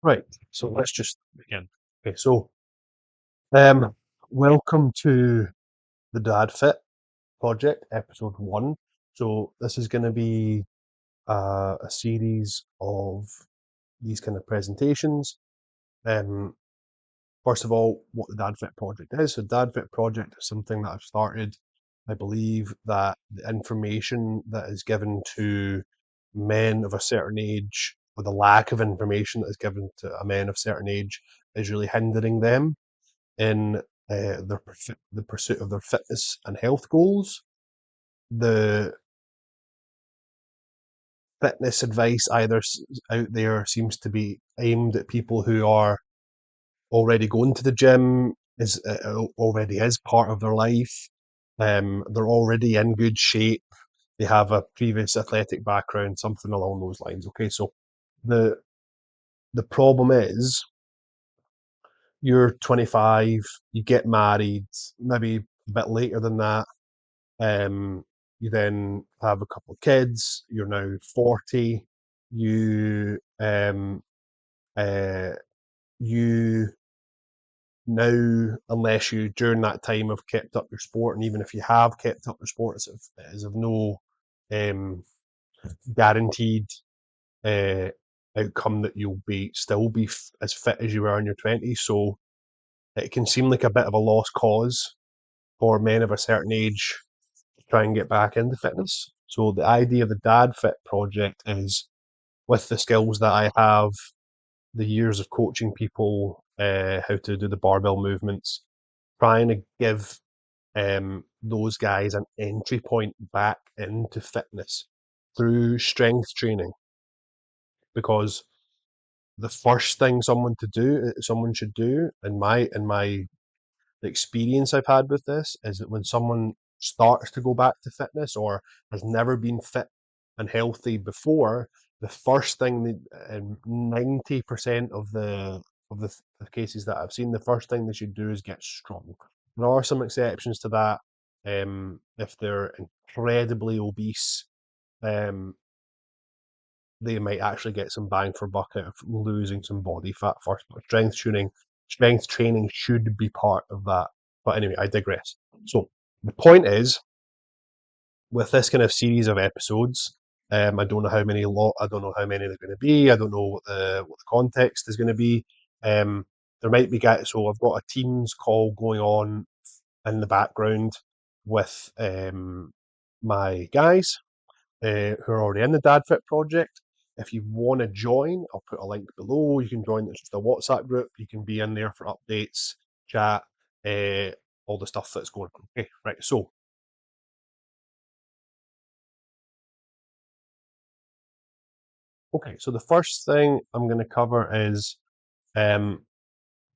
Right, so let's just begin. Okay, so um, welcome to the Dad Fit Project, episode one. So this is going to be a series of these kind of presentations. Um, First of all, what the Dad Fit Project is. So Dad Fit Project is something that I've started. I believe that the information that is given to men of a certain age, or the lack of information that is given to a men of a certain age, is really hindering them in the pursuit of their fitness and health goals. The fitness advice either out there seems to be aimed at people who are already going to the gym, is already is part of their life. They're already in good shape. They have a previous athletic background, something along those lines. Okay, so the the problem is you're 25, you get married, maybe a bit later than that. You then have a couple of kids. You're now 40. You uh, you now, unless you during that time have kept up your sport, and even if you have kept up your sport, it is of no um, guaranteed uh, outcome that you'll be still be as fit as you were in your 20s. So it can seem like a bit of a lost cause for men of a certain age to try and get back into fitness. So the idea of the Dad Fit project is, with the skills that I have, the years of coaching people how to do the barbell movements, trying to give those guys an entry point back into fitness through strength training. Because the first thing someone should do, in my the experience I've had with this, is that when someone starts to go back to fitness or has never been fit and healthy before, the first thing that, in 90% of the cases that I've seen, the first thing they should do is get strong. There are some exceptions to that. If they're incredibly obese, um, they might actually get some bang for buck out of losing some body fat first. But strength training should be part of that. But anyway, I digress. So the point is, with this kind of series of episodes, I don't know how many I don't know how many they're going to be. I don't know what the context is going to be. There might be guys. So I've got a Teams call going on in the background with my guys who are already in the Dad Fit project. If you want to join, I'll put a link below. You can join. It's just a WhatsApp group. You can be in there for updates, chat, all the stuff that's going on. Okay, right. So, okay. So the first thing I'm going to cover is um,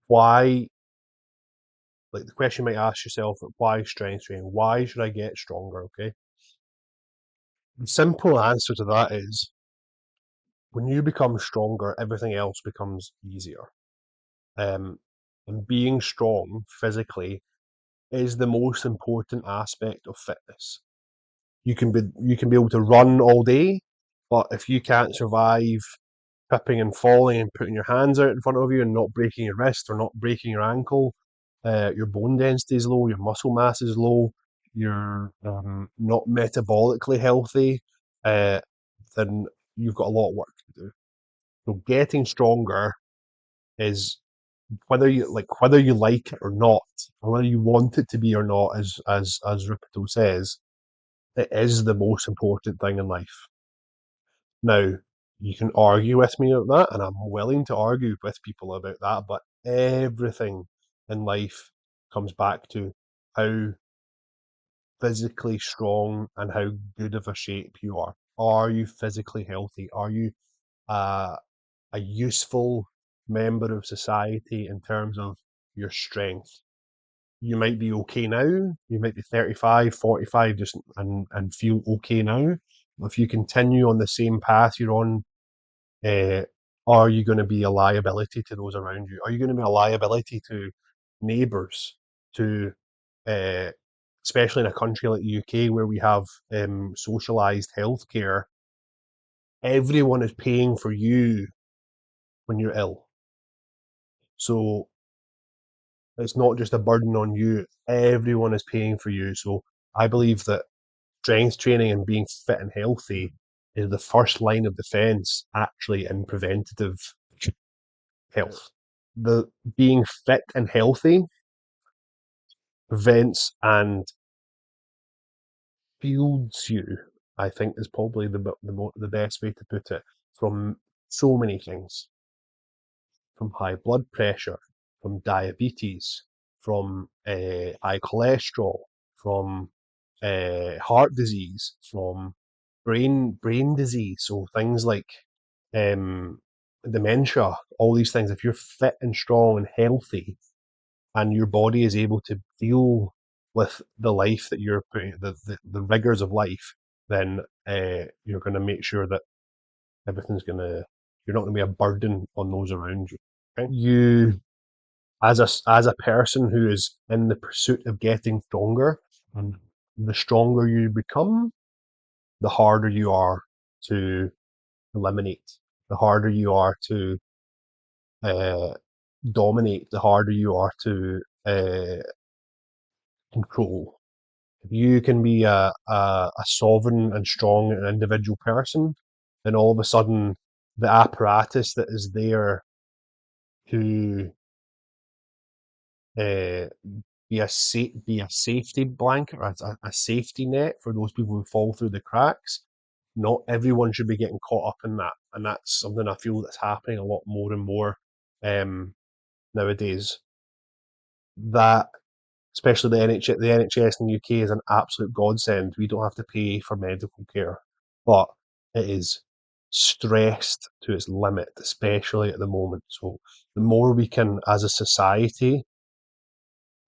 why. Like the question you might ask yourself: why strength training? Why should I get stronger? Okay. The simple answer to that is, when you become stronger, everything else becomes easier. Um, and being strong physically is the most important aspect of fitness. You can be able to run all day, but if you can't survive tripping and falling and putting your hands out in front of you and not breaking your wrist or not breaking your ankle, your bone density is low, your muscle mass is low, you're not metabolically healthy, uh, then you've got a lot of work to do. So getting stronger is, whether you like it or not, or whether you want it to be or not, as Ripito says, it is the most important thing in life. Now, you can argue with me about that, and I'm willing to argue with people about that, but everything in life comes back to how physically strong and how good of a shape you are. Are you physically healthy? Are you uh, a useful member of society in terms of your strength? You might be okay now. You might be 35, 45, just and feel okay now. If you continue on the same path you're on, uh, are you going to be a liability to those around you? Are you going to be a liability to neighbours, to uh, especially in a country like the UK where we have socialised healthcare? Everyone is paying for you when you're ill. So it's not just a burden on you. Everyone is paying for you. So I believe that strength training and being fit and healthy is the first line of defense actually in preventative health. The being fit and healthy prevents and shields you, I think, is probably the best way to put it, from so many things, from high blood pressure, from diabetes, from high cholesterol, from heart disease, from brain disease. So things like um, dementia, all these things. If you're fit and strong and healthy, and your body is able to deal with the life that you're putting, the rigors of life, then you're going to make sure that everything's going to, you're not going to be a burden on those around you. Okay? You, as a person who is in the pursuit of getting stronger, and the stronger you become, the harder you are to eliminate, the harder you are to uh, dominate, the harder you are to control. If you can be a sovereign and strong individual person, then all of a sudden the apparatus that is there to uh, be a safety blanket or a safety net for those people who fall through the cracks. Not everyone should be getting caught up in that, and that's something I feel that's happening a lot more and more nowadays. That especially the NHS in the UK is an absolute godsend. We don't have to pay for medical care, but it is stressed to its limit, especially at the moment. So the more we can, as a society,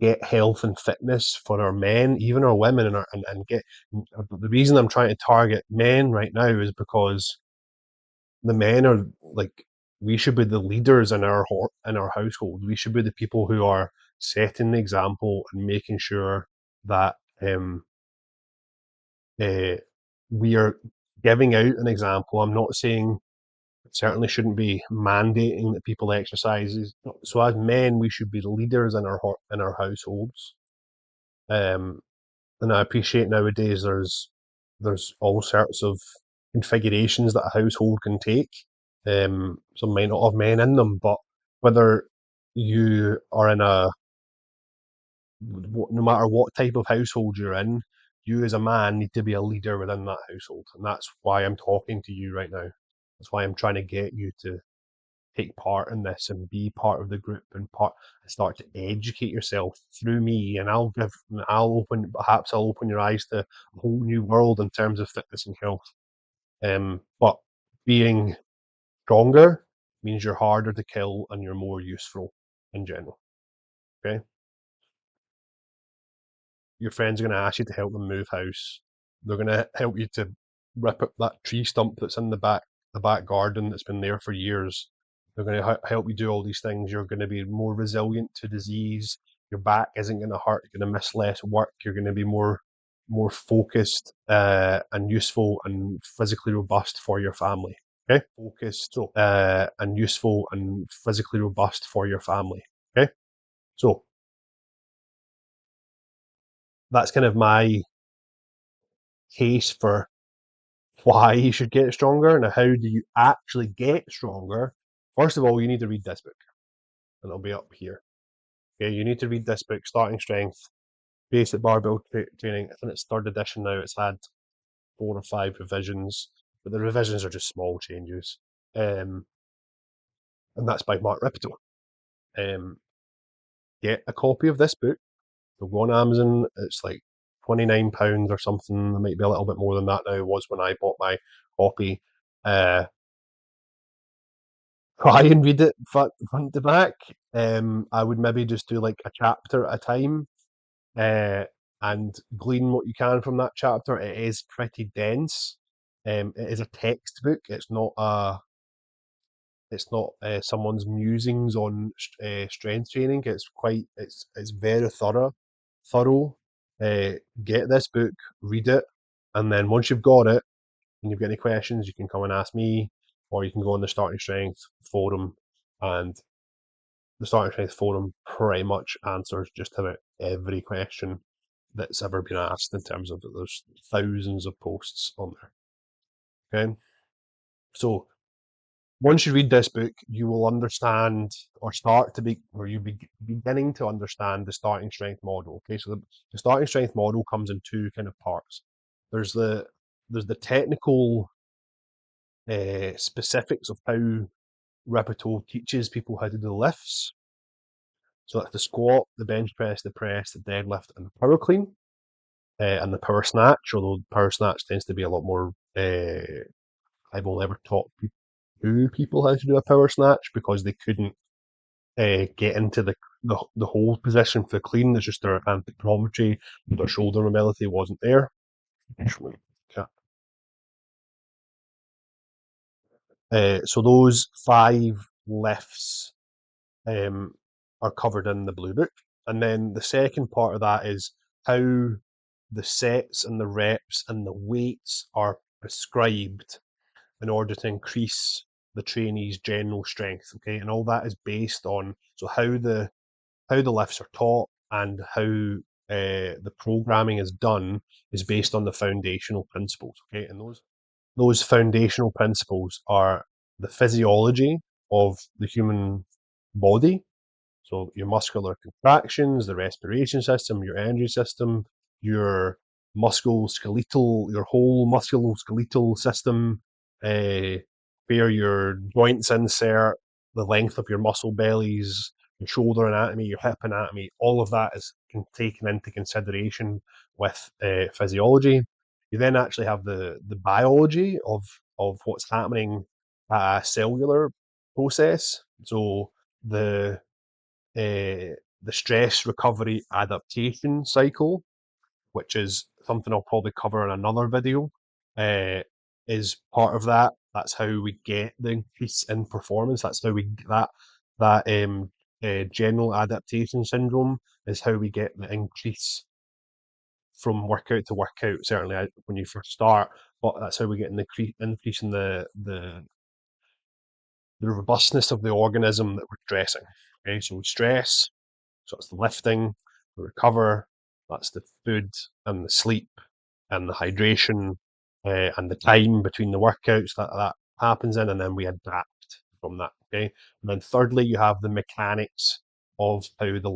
get health and fitness for our men, even our women, and get the reason I'm trying to target men right now is because the men are like, we should be the leaders in our household. We should be the people who are setting the example and making sure that uh, we are giving out an example. I'm not saying, certainly shouldn't be mandating that people exercise. So as men, we should be the leaders in our households. Um, and I appreciate nowadays there's all sorts of configurations that a household can take. Some might not have men in them, but whether you are in no matter what type of household you're in, you as a man need to be a leader within that household, and that's why I'm talking to you right now. That's why I'm trying to get you to take part in this and be part of the group and start to educate yourself through me, and I'll open your eyes to a whole new world in terms of fitness and health. But being stronger means you're harder to kill and you're more useful in general. Okay, your friends are going to ask you to help them move house. They're going to help you to rip up that tree stump that's in the back garden that's been there for years. They're going to help you do all these things. You're going to be more resilient to disease. Your back isn't going to hurt. You're going to miss less work. You're going to be more focused and useful and physically robust for your family. Okay, focused and useful and physically robust for your family. Okay, so that's kind of my case for why you should get stronger. Now, how do you actually get stronger? First of all, you need to read this book, and it'll be up here. Okay, you need to read this book, Starting Strength, Basic Barbell Training. I think it's third edition now. It's had 4 or 5 revisions, but the revisions are just small changes. And that's by Mark Ripto. Get a copy of this book. So go on Amazon. It's like £29 or something. It might be a little bit more than that now. It was when I bought my copy. Try and read it front to back. I would maybe just do like a chapter at a time, and glean what you can from that chapter. It is pretty dense. It is a textbook. It's not someone's musings on strength training. It's very thorough. Get this book, read it, and then once you've got it and you've got any questions, you can come and ask me, or you can go on the Starting Strength forum and the Starting Strength forum pretty much answers just about every question that's ever been asked in terms of there's thousands of posts on there. Okay, so once you read this book, you will understand or start to be, or you be beginning to understand the starting strength model. Okay, so the starting strength model comes in two kind of parts. There's the technical specifics of how Repetto teaches people how to do the lifts. So that's the squat, the bench press, the press, the deadlift, and the power clean, and the power snatch. Although power snatch tends to be a lot more. I've only ever taught people how to do a power snatch because they couldn't get into the hold position for the clean. It's just their anthropometry, their shoulder mobility wasn't there. So those 5 lifts are covered in the blue book. And then the second part of that is how the sets and the reps and the weights are prescribed in order to increase the trainee's general strength. Okay, and all that is based on how the lifts are taught and how the programming is done is based on the foundational principles. Okay, and those foundational principles are the physiology of the human body, so your muscular contractions, the respiration system, your energy system, your musculoskeletal, your whole musculoskeletal system, where your joints insert, the length of your muscle bellies, your shoulder anatomy, your hip anatomy, all of that is taken into consideration with physiology. You then actually have the biology of what's happening at a cellular process. So the the stress recovery adaptation cycle, which is something I'll probably cover in another video, uh, is part of that. That's how we get the increase in performance. That's how we that general adaptation syndrome is how we get the increase from workout to workout. Certainly when you first start, but that's how we get an increase in the robustness of the organism that we're stressing. Okay, so stress, so it's the lifting, the recover, that's the food and the sleep and the hydration and the time between the workouts that happens in, and then we adapt from that. Okay, and then thirdly, you have the mechanics of how the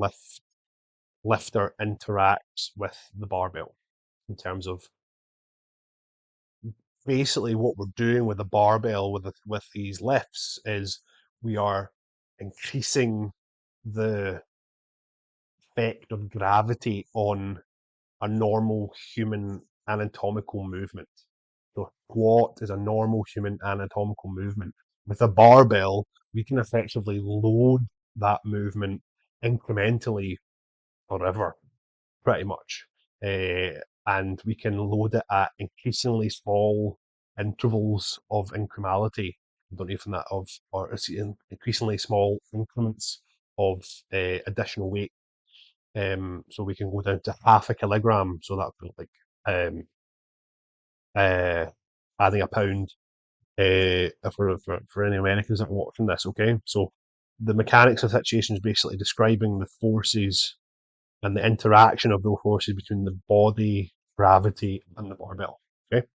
lifter interacts with the barbell in terms of basically what we're doing with the barbell with these lifts is we are increasing the effect of gravity on a normal human anatomical movement. So squat is a normal human anatomical movement. With a barbell, we can effectively load that movement incrementally forever, pretty much. And we can load it at increasingly small intervals of incrementality. I don't even that of or increasingly small increments of additional weight. So we can go down to half a kilogram. So that would be like adding a pound. For any Americans that are watching this, okay. So the mechanics of situation is basically describing the forces and the interaction of those forces between the body, gravity, and the barbell. Okay.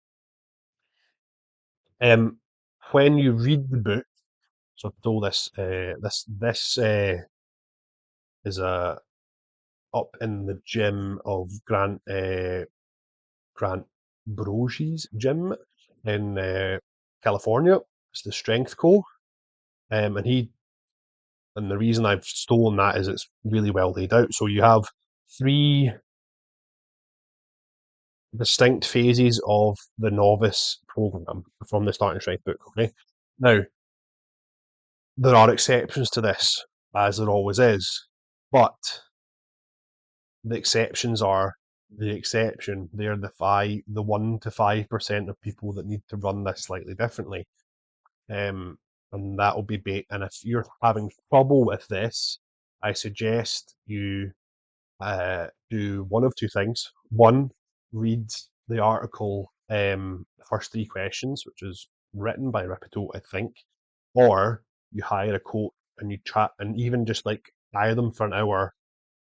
When you read the book, so I've told this is a up in the gym of Grant Brogy's gym in California. It's the Strength Co. And the reason I've stolen that is it's really well laid out. So you have 3 distinct phases of the novice program from the Starting Strength book. Okay, now there are exceptions to this, as there always is, but the exceptions are the exception. They're the 1 to 5% of people that need to run this slightly differently. And that will be and if you're having trouble with this, I suggest you do one of 2 things. One, read the article, the first 3 questions, which is written by Repetto, I think, or you hire and you chat, and even just like hire them for an hour.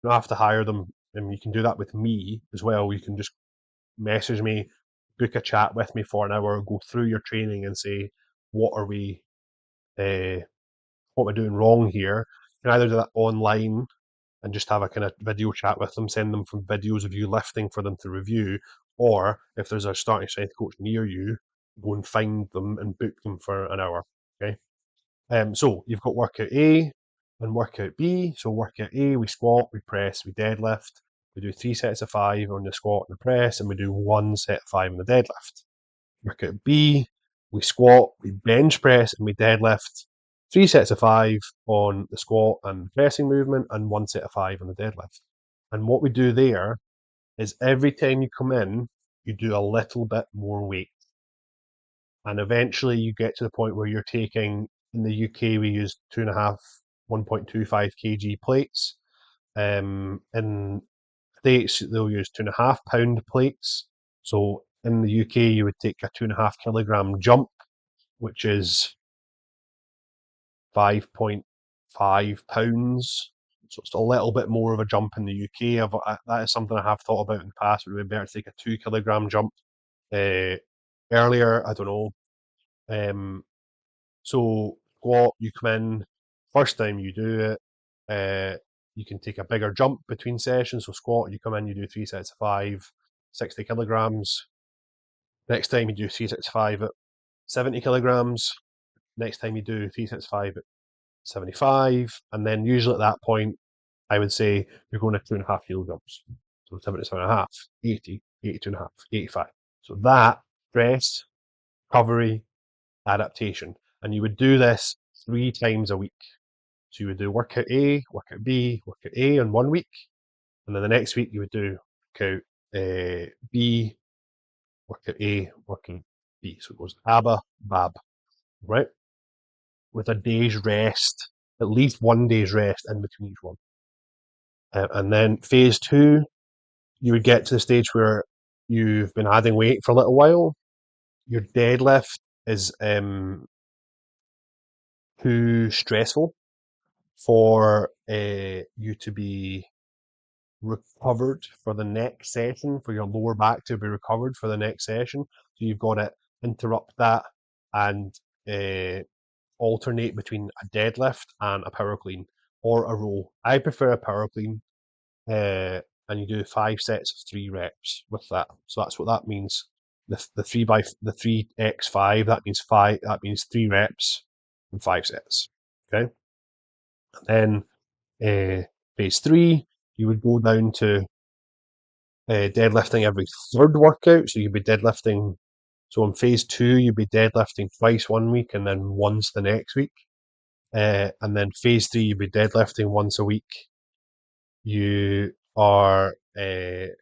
You don't have to hire them, and you can do that with me as well. You can just message me, book a chat with me for an hour, go through your training, and say what are we, uh, what we're doing wrong here. You can either do that online and just have a kind of video chat with them, send them from videos of you lifting for them to review, or if there's a starting strength coach near you, go and find them and book them for an hour. Okay. So you've got workout A and workout B. So workout A, we squat, we press, we deadlift. We do 3 sets of 5 on the squat and the press, and we do 1 set of 5 on the deadlift. Workout B, we squat, we bench press, and we deadlift. 3 sets of 5 on the squat and pressing movement, and 1 set of 5 on the deadlift. And what we do there is every time you come in, you do a little bit more weight. And eventually you get to the point where you're taking, in the UK, we use 2.5, 1.25 kg plates. In States, they'll use 2.5 pound plates. So in the UK, you would take a 2.5 kilogram jump, which is 5.5 pounds. So it's a little bit more of a jump in the UK. That is something I have thought about in the past. It would be better to take a 2 kilogram jump. Earlier, I don't know. So squat, you come in, first time you do it, you can take a bigger jump between sessions. So squat, you come in, you do 3 sets of 5, 60 kilograms. Next time you do 3 sets of 5 at 70 kilograms. Next time you do 3 sets of 5 at 75. And then usually at that point, I would say you're going to 2.5 kilo jumps. So 77.5, 80, 82.5, 85. So that stress, recovery, adaptation. And you would do this 3 times a week. So you would do workout A, workout B, workout A on one week, and then the next week you would do workout B, workout A, workout B. So it goes ABA, BAB, right? With a day's rest, at least one day's rest in between each one. And then phase two, you would get to the stage where you've been adding weight for a little while. Your deadlift is too stressful for you to be recovered for the next session, for your lower back to be recovered for the next session. So you've got to interrupt that and alternate between a deadlift and a power clean or a row. I prefer a power clean, and you do 5 sets of 3 reps with that. So that's what that means. The 3x5, that means 5. That means 3 reps and 5 sets. Okay, and then phase three, you would go down to deadlifting every third workout. So you'd be deadlifting. So in phase two, you'd be deadlifting twice one week and then once the next week. And then phase three, you'd be deadlifting once a week. You are, would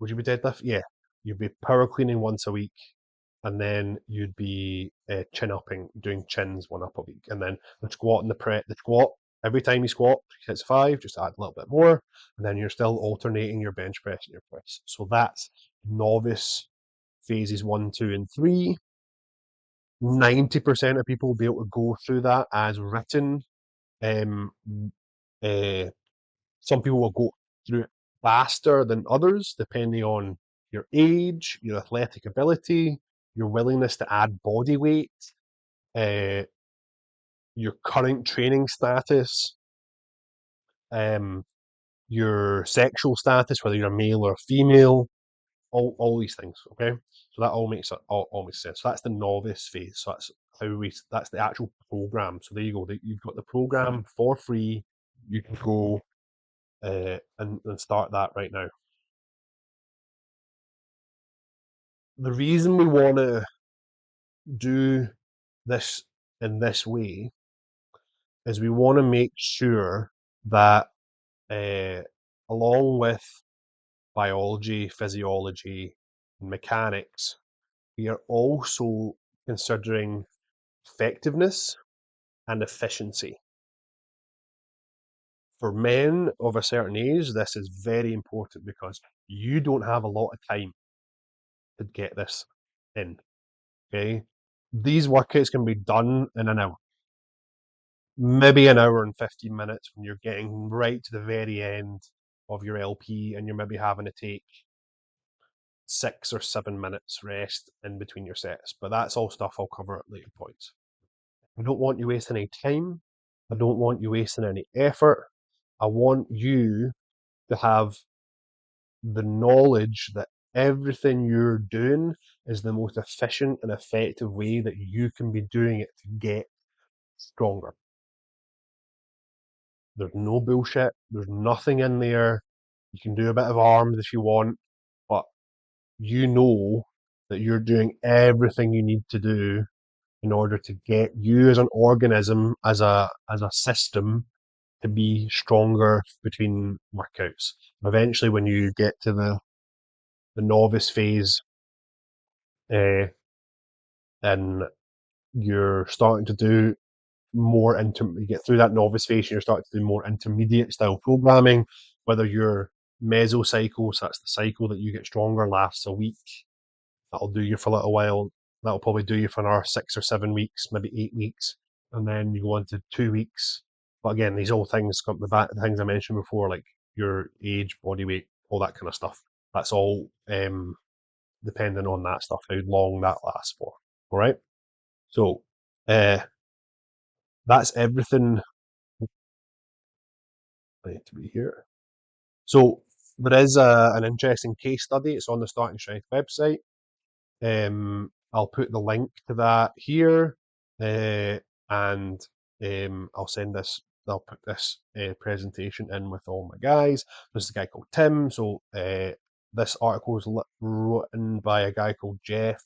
you be deadlift? Yeah. You'd be power cleaning once a week. And then you'd be chin upping, doing chins 1 up a week. And then the squat and the squat, every time you squat, 3 sets of 5, just add a little bit more. And then you're still alternating your bench press and your press. So that's novice phases 1, 2, and 3. 90% of people will be able to go through that as written. Uh, some people will go through it faster than others, depending on your age, your athletic ability, your willingness to add body weight, uh, your current training status, your sexual status, whether you're a male or a female, all these things. Okay, so that all makes sense. So that's the novice phase. So that's the actual program. So there you go. You've got the program for free. You can go and start that right now. The reason we want to do this in this way is we want to make sure that along with biology, physiology, and mechanics, we are also considering effectiveness and efficiency. For men of a certain age, this is very important because you don't have a lot of time to get this in. Okay, these workouts can be done in an hour. maybe an hour and 15 minutes when you're getting right to the very end of your LP and you're maybe having to take 6 or 7 minutes rest in between your sets. But that's all stuff I'll cover at later points. I don't want you wasting any time. I don't want you wasting any effort. I want you to have the knowledge that everything you're doing is the most efficient and effective way that you can be doing it to get stronger. There's no bullshit. There's nothing in there. You can do a bit of arms if you want, but you know that you're doing everything you need to do in order to get you as an organism, as a system, to be stronger between workouts. Eventually, when you get to the novice phase, uh, and you're starting to do more you get through that novice phase, and you're starting to do more intermediate style programming, whether you're mesocycle, so that's the cycle that you get stronger, lasts a week. That'll do you for a little while. That'll probably do you for another 6 or 7 weeks, maybe 8 weeks. And then you go on to 2 weeks. But again, these all things come back the things I mentioned before, like your age, body weight, all that kind of stuff. That's all depending on that stuff, how long that lasts for. All right. So that's everything I need to be here. So there is an interesting case study. It's on the Starting Strength website. I'll put the link to that here, and I'll send this. I'll put this presentation in with all my guys. This is a guy called Tim. So this article is written by a guy called Jeff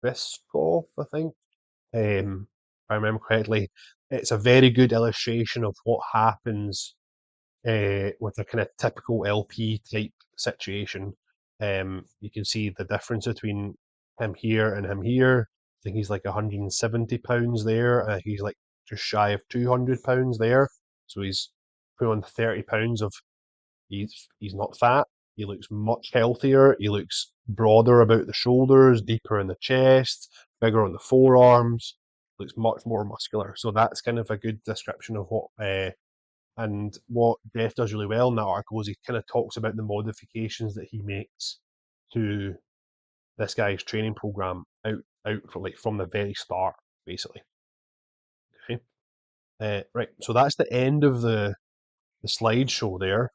Biscoff, I think. If I remember correctly, it's a very good illustration of what happens with a kind of typical LP type situation. You can see the difference between him here and him here. I think he's like 170 pounds there. He's like just shy of 200 pounds there. So he's put on 30 pounds of. He's not fat. He looks much healthier. He looks broader about the shoulders, deeper in the chest, bigger on the forearms. Looks much more muscular. So that's kind of a good description of what and what Jeff does really well in that article is he kind of talks about the modifications that he makes to this guy's training program out for like from the very start, basically. Okay. Right. So that's the end of the slideshow there.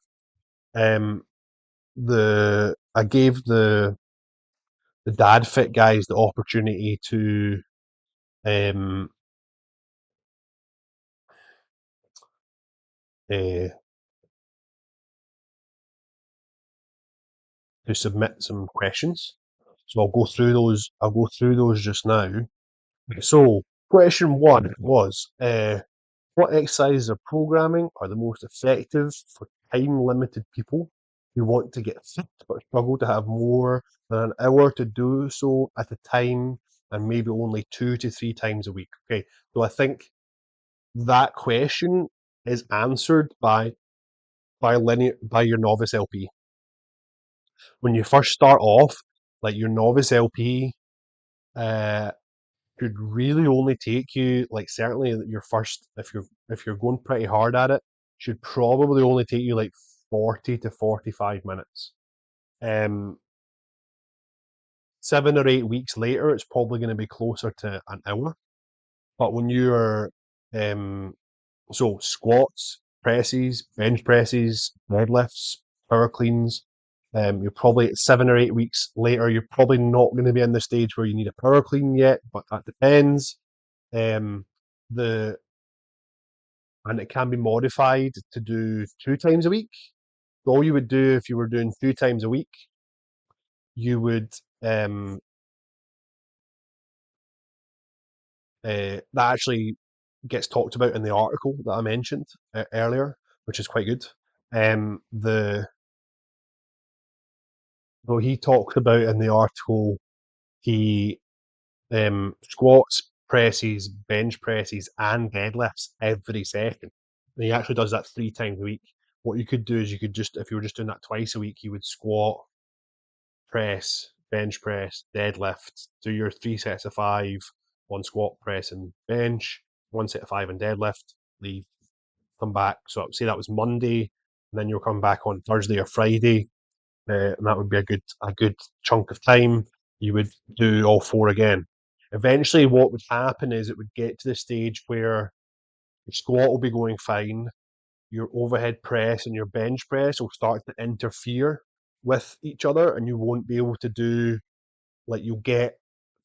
I gave the Dad Fit guys the opportunity um uh, to submit some questions. So I'll go through those. I'll go through those just now. So question one was, what exercises or programming are the most effective for time-limited people who want to get fit but struggle to have more than an hour to do so at a time and maybe only 2 to 3 times a week? Okay, so I think that question is answered by your novice LP. When you first start off, like your novice LP, uh, could really only take you like certainly your first if you're going pretty hard at it should probably only take you like 40 to 45 minutes. 7 or 8 weeks later it's probably going to be closer to an hour. But when you're so squats, presses, bench presses, deadlifts, power cleans, you're probably 7 or 8 weeks later you're probably not going to be in the stage where you need a power clean yet, but that depends. Um, the and it can be modified to do 2 times a week. All you would do if you were doing 2 times a week, you would that actually gets talked about in the article that I mentioned earlier, which is quite good. The Though he talks about in the article, he squats, presses, bench presses, and deadlifts every second. And he actually does that 3 times a week. What you could do is you could just, if you were just doing that twice a week, you would squat, press, bench press, deadlift, do your 3 sets of 5 on squat, press, and bench, 1 set of 5 and deadlift, leave, come back. So say that was Monday, and then you're coming back on Thursday or Friday, and that would be a good chunk of time. You would do all four again. Eventually, what would happen is it would get to the stage where your squat will be going fine, your overhead press and your bench press will start to interfere with each other, and you won't be able to do, like, you'll get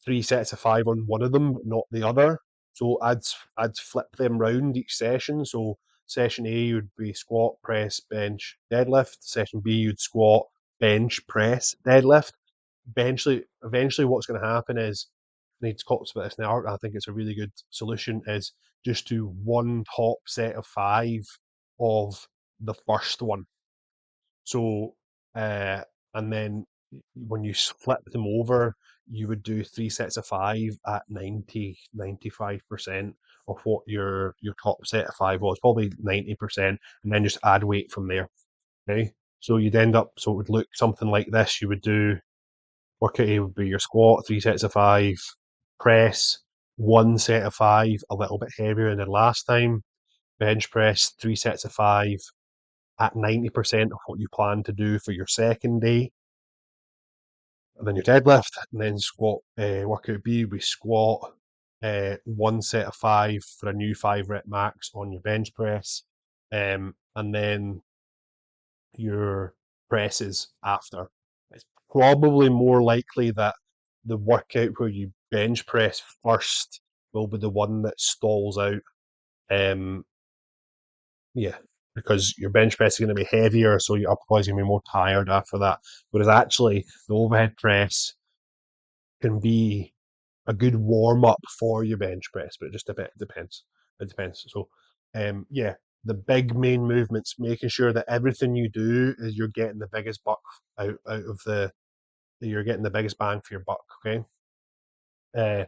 3 sets of 5 on one of them, but not the other. So I'd flip them round each session. So session A would be squat, press, bench, deadlift. Session B you'd squat, bench, press, deadlift. Eventually, what's going to happen is, I need to talk about this now. I think it's a really good solution. Is just do one top set of 5 of the first one. So, and then when you flip them over, you would do 3 sets of 5 at 95% of what your top set of 5 was, probably 90%, and then just add weight from there. Okay. So you'd end up, so it would look something like this. You would do, workout A would be your squat, 3 sets of 5, press, 1 set of 5, a little bit heavier than last time, bench press, 3 sets of 5 at 90% of what you plan to do for your second day. And then your deadlift, and then squat. Workout B, we squat, 1 set of 5 for a new 5 rep max on your bench press, and then your presses after. It's probably more likely that the workout where you bench press first will be the one that stalls out. Um, yeah, because your bench press is going to be heavier, so your upper body is going to be more tired after that. Whereas actually, the overhead press can be a good warm up for your bench press, but it just a bit depends. It depends. So, yeah, the big main movements, making sure that everything you do is you're getting the biggest buck out of you're getting the biggest bang for your buck. Okay, uh,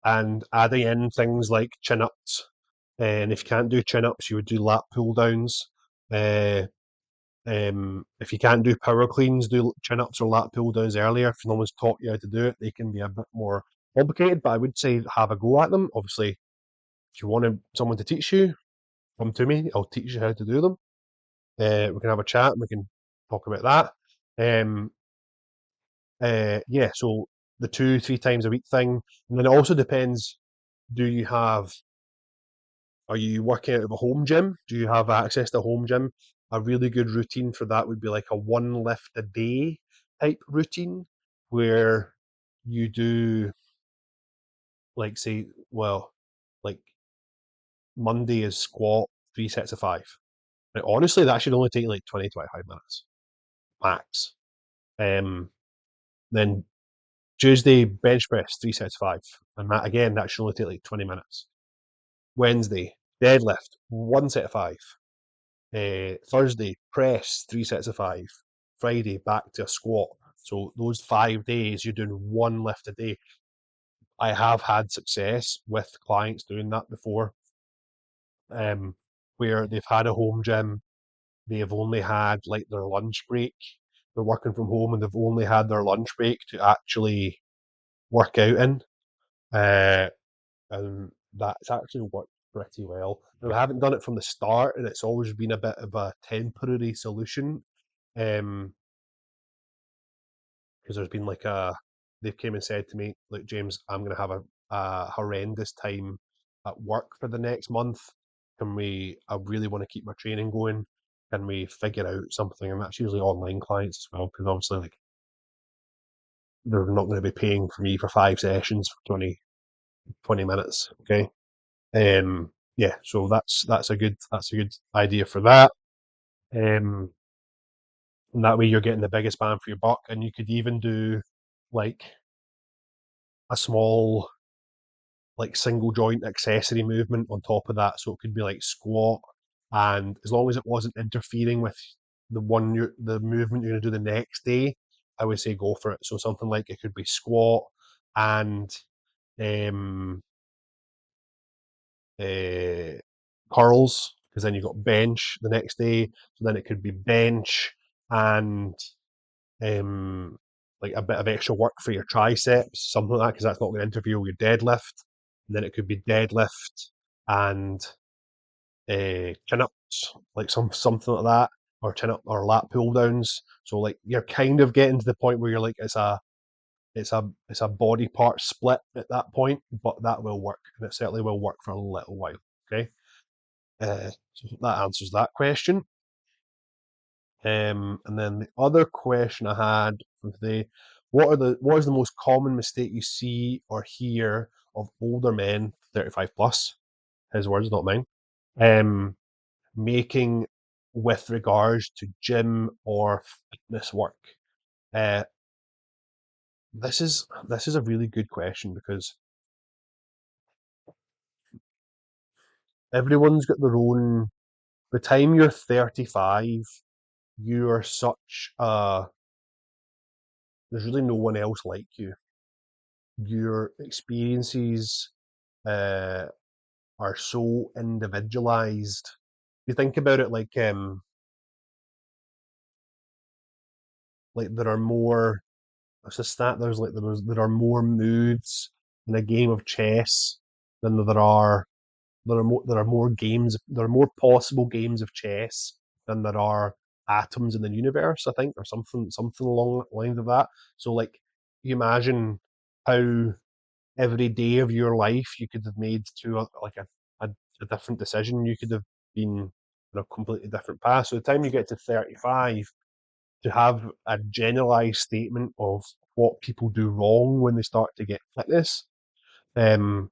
and adding in things like chin ups, and if you can't do chin ups, you would do lat pull downs. Uh, if you can't do power cleans, do chin ups or lat pull downs earlier. If no one's taught you how to do it, they can be a bit more complicated, but I would say have a go at them. Obviously, if you want someone to teach you, come to me. I'll teach you how to do them. We can have a chat and we can talk about that. Yeah, so the 2, 3 times a week thing. And then it also depends, do you have, are you working out of a home gym? Do you have access to a home gym? A really good routine for that would be like a one lift a day type routine where you do, like, say, well, like Monday is squat, 3 sets of 5. Now, honestly, that should only take like 20, 25 minutes max. Um, then Tuesday, bench press, 3 sets of 5. And that, again, that should only take like 20 minutes. Wednesday, deadlift, 1 set of 5. Thursday, press, 3 sets of 5. Friday, back to a squat. So those 5 days, you're doing one lift a day. I have had success with clients doing that before, where they've had a home gym, they've only had like their lunch break. They're working from home and they've only had their lunch break to actually work out in. Uh, and that's actually worked pretty well. Now, I haven't done it from the start, and it's always been a bit of a temporary solution. Um, because there's been like they've came and said to me, "Look, James, I'm going to have a horrendous time at work for the next month. I really want to keep my training going. Can we figure out something?" And that's usually online clients as well, because obviously, like, they're not going to be paying for me for 5 sessions for 20 minutes. Okay. Yeah, so that's a good idea for that. Um, and that way you're getting the biggest bang for your buck, and you could even do like a small, like, single joint accessory movement on top of that. So it could be like squat, and as long as it wasn't interfering with the movement you're going to do the next day, I would say go for it. So something like, it could be squat and um, uh, curls, because then you've got bench the next day. So then it could be bench and um, like a bit of extra work for your triceps, something like that, because that's not going to interfere with your deadlift. And then it could be deadlift and chin ups, like something like that, or chin up or lat pull downs. So like you're kind of getting to the point where you're like it's a body part split at that point, but that will work, and it certainly will work for a little while. Okay, so that answers that question. And then the other question I had from today: what is the most common mistake you see or hear of older men 35 plus? His words, not mine. Um, Making with regards to gym or fitness work. Uh, this is a really good question because everyone's got their own. By the time you're 35, you are such a. There's really no one else like you. Your experiences uh, are so individualized. You think about it like there are more. It's a stat. There are more moves in a game of chess than there are more games. There are more possible games of chess than there are atoms in the universe. I think, or something along the lines of that. So, like, you imagine how every day of your life you could have made a different decision. You could have been on a completely different path. So, the time you get to 35, to have a generalized statement of what people do wrong when they start to get fitness. Um,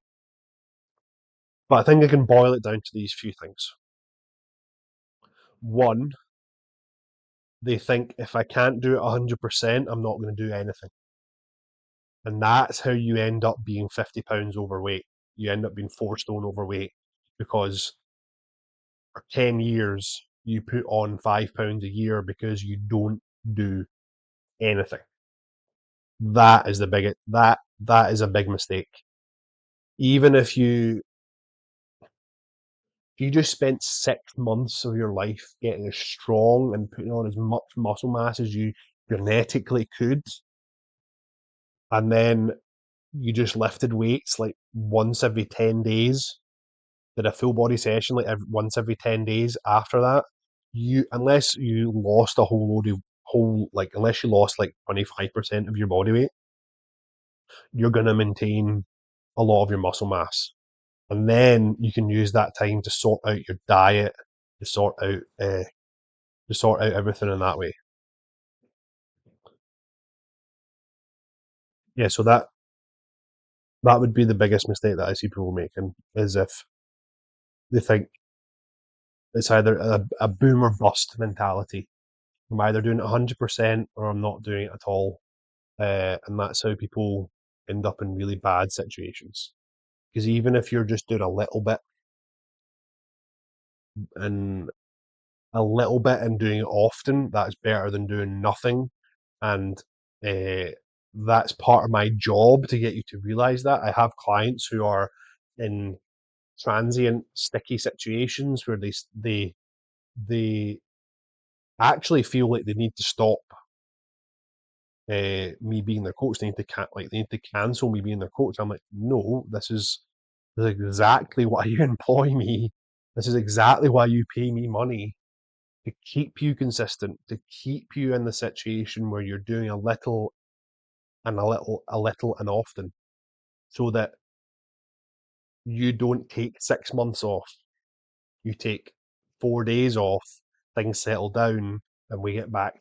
but I think I can boil it down to these few things. One, they think if I can't do it 100%, I'm not going to do anything. And that's how you end up being 50 pounds overweight. You end up being 4 stone overweight because for 10 years, you put on 5 pounds a year because you don't do anything. That is the biggest, that is a big mistake. Even if you just spent 6 months of your life getting as strong and putting on as much muscle mass as you genetically could, and then you just lifted weights like once every 10 days, did a full body session like once every 10 days after that, unless you lost a whole load of unless you lost like 25% of your body weight, you're going to maintain a lot of your muscle mass. And then you can use that time to sort out your diet, to sort out everything in that way. Yeah, so that would be the biggest mistake that I see people making, is if they think it's either a boom or bust mentality. I'm either doing it 100% or I'm not doing it at all. And that's how people end up in really bad situations. Because even if you're just doing and a little bit and doing it often, that's better than doing nothing. And uh, that's part of my job to get you to realize that. I have clients who are in transient, sticky situations where they actually feel like they need to stop me being their coach. They need to cancel me being their coach. I'm like, no, this is exactly why you employ me. This is exactly why you pay me money, to keep you consistent, to keep you in the situation where you're doing a little and a little and often, so that you don't take 6 months off. You take 4 days off, things settle down, and we get back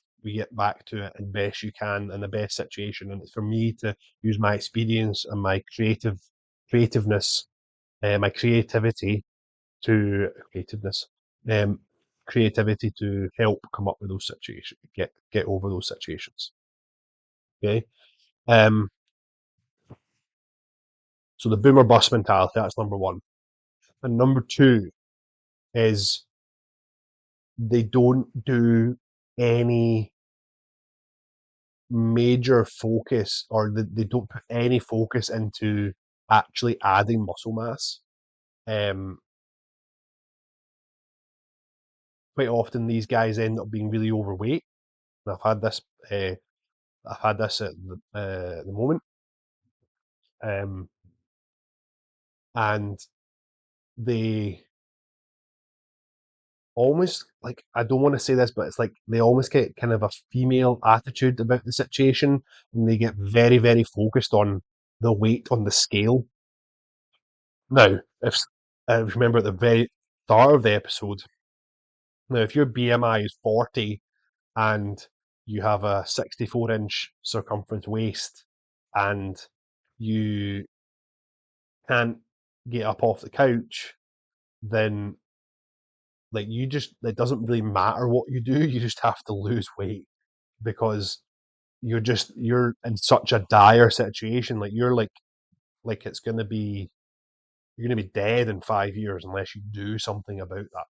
to it as best you can in the best situation. And it's for me to use my experience and my creativeness, my creativeness, um, creativity to help come up with those situations, get over those situations. Okay. Um, so the boomer bust mentality, that's number one. And number two is they don't do any major focus, or they don't put any focus into actually adding muscle mass. Um, Quite often these guys end up being really overweight. And uh, I've had this at the moment, um, and they almost like, I don't want to say this, but it's like they almost get kind of a female attitude about the situation, and they get very, very focused on the weight on the scale. Now, if you remember at the very start of the episode, now if your BMI is 40 and you have a 64-inch circumference waist and you can't get up off the couch, then like you just, it doesn't really matter what you do, you just have to lose weight because you're in such a dire situation. Like you're like it's gonna be, you're gonna be dead in 5 years unless you do something about that.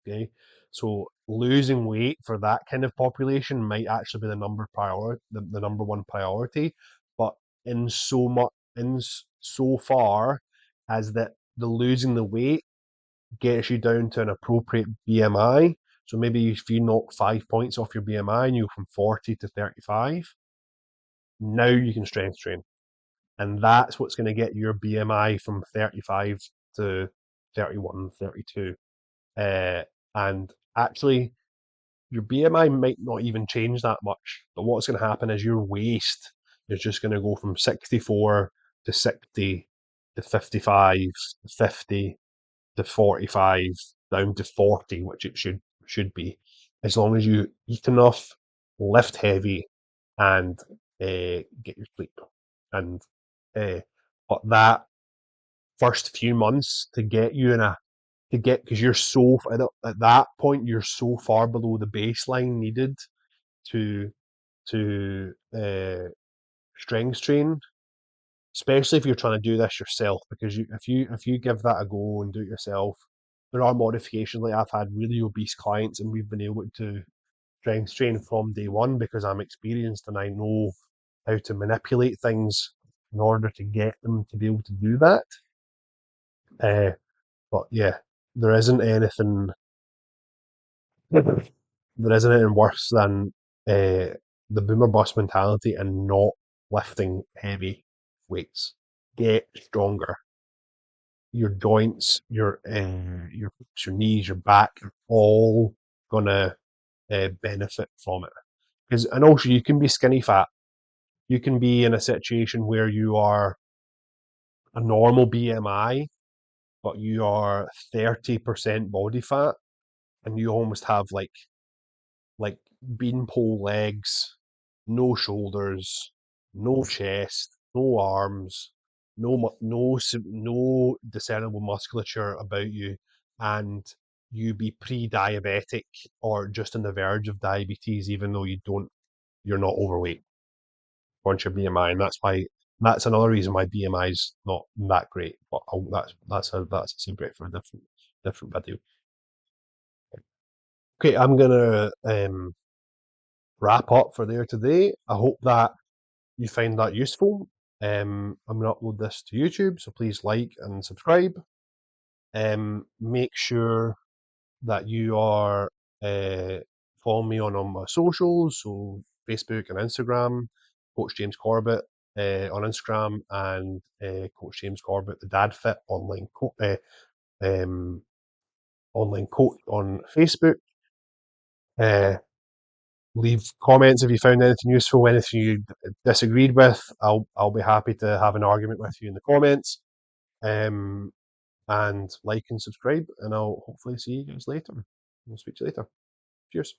Okay. So losing weight for that kind of population might actually be the number one priority. But so far as that the losing the weight gets you down to an appropriate BMI. So maybe if you knock 5 points off your BMI and you go from 40 to 35, now you can strength train. And that's what's going to get your BMI from 35 to 31, 32. And actually, your BMI might not even change that much. But what's going to happen is your waist is just going to go from 64 to 60 to 55 to 50 to 45 down to 40, which it should be, as long as you eat enough, lift heavy, and get your sleep. And but that first few months to get you in a to get because you're so at that point you're so far below the baseline needed to strength train, especially if you're trying to do this yourself, because if you give that a go and do it yourself, there are modifications. Like I've had really obese clients and we've been able to strength train from day one because I'm experienced and I know how to manipulate things in order to get them to be able to do that. But yeah, there isn't anything there isn't anything worse than the boomer bust mentality and not lifting heavy weights. Get stronger. Your joints, your knees, your back are all gonna benefit from it. Because and also you can be skinny fat. You can be in a situation where you are a normal BMI, but you are 30% body fat, and you almost have like beanpole legs, no shoulders, no chest, no arms, no discernible musculature about you, and you be pre-diabetic or just on the verge of diabetes, even though you're not overweight once your BMI, and that's another reason why BMI is not that great. But that's a separate for a different video. Okay, I'm gonna wrap up for there today. I hope that you find that useful. I'm going to upload this to YouTube, so please like and subscribe. Make sure that you are following me on my socials, so Facebook and Instagram, Coach James Corbett on Instagram, and Coach James Corbett, the Dad Fit um, online coach on Facebook. Leave comments if you found anything useful, anything you disagreed with. I'll be happy to have an argument with you in the comments. And like and subscribe, and I'll hopefully see you guys later. I'll speak to you later. Cheers.